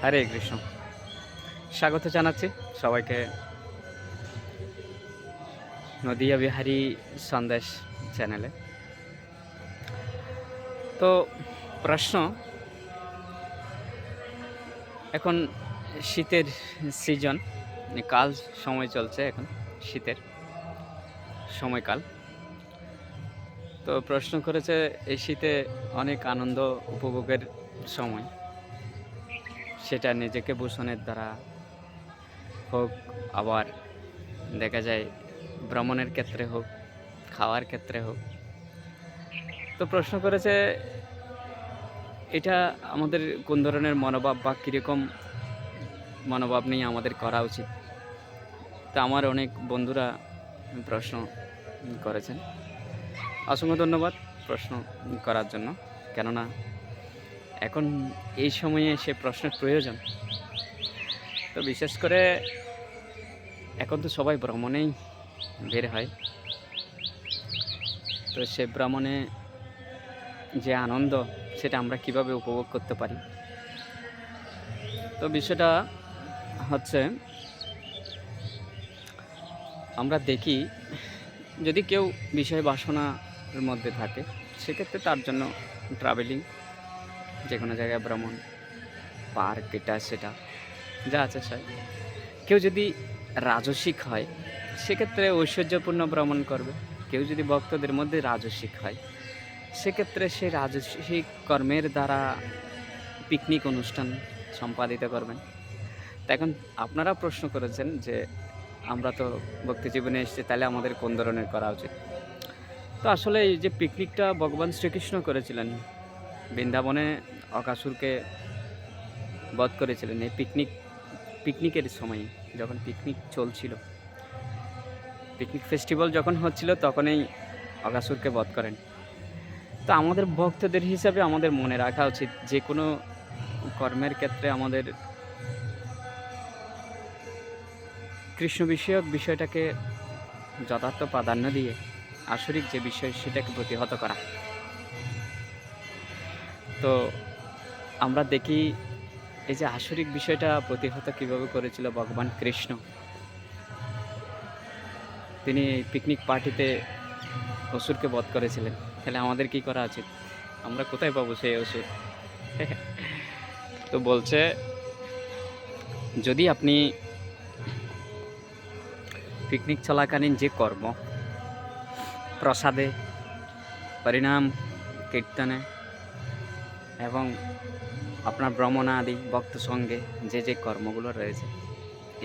হরে কৃষ্ণ। স্বাগত জানাচ্ছি সবাইকে নদিয়া বিহারী সন্দেশ চ্যানেলে। তো প্রশ্ন, এখন শীতের সিজন, কাল সময় চলছে, এখন শীতের সময়কাল। তো প্রশ্ন করেছে এই শীতে অনেক আনন্দ উপভোগের সময়, সেটা নিজেকে পোষণের দ্বারা হোক, আবার দেখা যায় ভ্রমণের ক্ষেত্রে হোক, খাওয়ার ক্ষেত্রে হোক। তো প্রশ্ন করেছে এটা আমাদের কোন ধরনের মনোভাব বা কীরকম মনোভাব নিয়ে আমাদের করা উচিত। তা আমার অনেক বন্ধুরা প্রশ্ন করেছেন, অসংখ্য ধন্যবাদ প্রশ্ন করার জন্য। কেননা এখন এই সময়ে সে প্রশ্নের প্রয়োজন। তো বিশেষ করে এখন তো সবাই ভ্রমণেই বের হয়। তো সে ভ্রমণে যে আনন্দ, সেটা আমরা কিভাবে উপভোগ করতে পারি। তো বিষয়টা হচ্ছে, আমরা দেখি যদি কেউ বিষয় বাসনার মধ্যে থাকে, সেক্ষেত্রে তার জন্য ট্রাভেলিং, যে কোনো জায়গায় ভ্রমণ, পার্ক, এটা সেটা যা আছে সব। কেউ যদি রাজসিক হয়, সেক্ষেত্রে ঐশ্বর্যপূর্ণ ভ্রমণ করবে। কেউ যদি ভক্তদের মধ্যে রাজসিক হয়, সেক্ষেত্রে সেই রাজসিক কর্মের দ্বারা পিকনিক অনুষ্ঠান সম্পাদিত করবেন। তা এখন আপনারা প্রশ্ন করেছেন যে আমরা তো ভক্তি জীবনে এসেছি, তাহলে আমাদের কোন ধরনের করা উচিত। তো আসলে এই যে পিকনিকটা ভগবান শ্রীকৃষ্ণ করেছিলেন, বৃন্দাবনে অকাসুরকে বধ করেছিলেন এই পিকনিকের সময়, যখন পিকনিক চলছিল, পিকনিক ফেস্টিভ্যাল যখন হচ্ছিল, তখনই অকাসুরকে বধ করেন। তো আমাদের ভক্তদের হিসাবে আমাদের মনে রাখা উচিত, যে কোনো কর্মের ক্ষেত্রে আমাদের কৃষ্ণ বিষয়ক বিষয়টাকে যথার্থ প্রাধান্য দিয়ে আসরিক যে বিষয়, সেটাকে প্রতিহত করা। তো আমরা দেখি এই যে আসরিক বিষয়টা প্রতিহত কিভাবে করেছিল ভগবান কৃষ্ণ। তিনি পিকনিক পার্টিতে অসুরকে বধ করেছিলেন। তাহলে আমাদের কি করা উচিত? আমরা কোথায় পাবো সেই অসুর? তো বলছে, যদি আপনি পিকনিক চলাকালীন যে কর্ম, প্রসাদে, পরিণাম কীর্তনে এবং আপনার ভ্রমণ আদি ভক্ত সঙ্গে যে কর্মগুলো রয়েছে,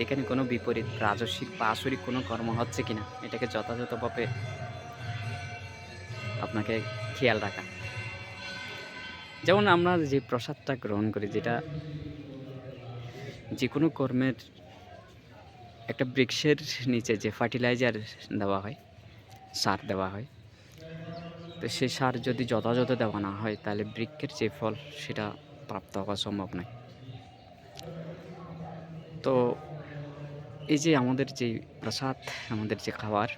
এখানে কোনো বিপরীত রাজস্বিক বা আসরিক কোনো কর্ম হচ্ছে কিনা, এটাকে যথাযথভাবে আপনাকে খেয়াল রাখা। যেমন আমরা যে প্রসাদটা গ্রহণ করি, যেটা যে কোনো কর্মের একটা বৃক্ষের নিচে যে ফার্টিলাইজার দেওয়া হয়, সার দেওয়া হয়, তো সেই সার যদি যথাযথ দেওয়া না হয়, তাহলে বৃক্ষের যে ফল, সেটা প্রাপ্ত হওয়া সম্ভব নয়। তো এই যে আমাদের যে প্রসাদ, আমাদের যে খাবার,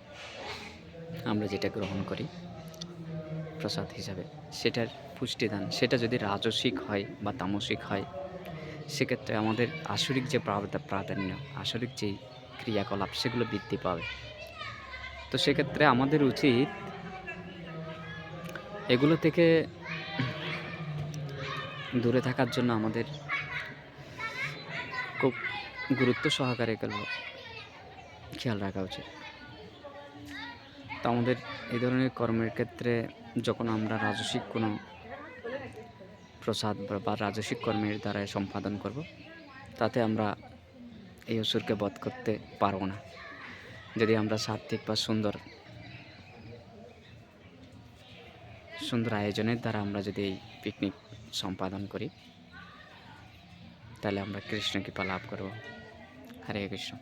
আমরা যেটা গ্রহণ করি প্রসাদ হিসাবে, সেটার পুষ্টিদান, সেটা যদি রাজসিক হয় বা তামসিক হয়, সেক্ষেত্রে আমাদের আসরিক যে প্রাধান্য, আসরিক যেই ক্রিয়াকলাপ, সেগুলো বৃদ্ধি পাবে। তো সেক্ষেত্রে আমাদের উচিত এগুলো থেকে দূরে থাকার জন্য আমাদের খুব গুরুত্ব সহকারে এগুলো খেয়াল রাখা উচিত। তো আমাদের এই ধরনের কর্মের ক্ষেত্রে যখন আমরা রাজসিক কোনো প্রসাদ বা রাজসিক কর্মের দ্বারা সম্পাদন করব, তাতে আমরা এই অসুরকে বধ করতে পারবো না। যদি আমরা সাত্ত্বিক বা সুন্দর আয়োজনের দ্বারা আমরা যদি এই পিকনিক সম্পাদন করি, তাহলে আমরা কৃষ্ণ কৃপা লাভ করব। হরে কৃষ্ণ।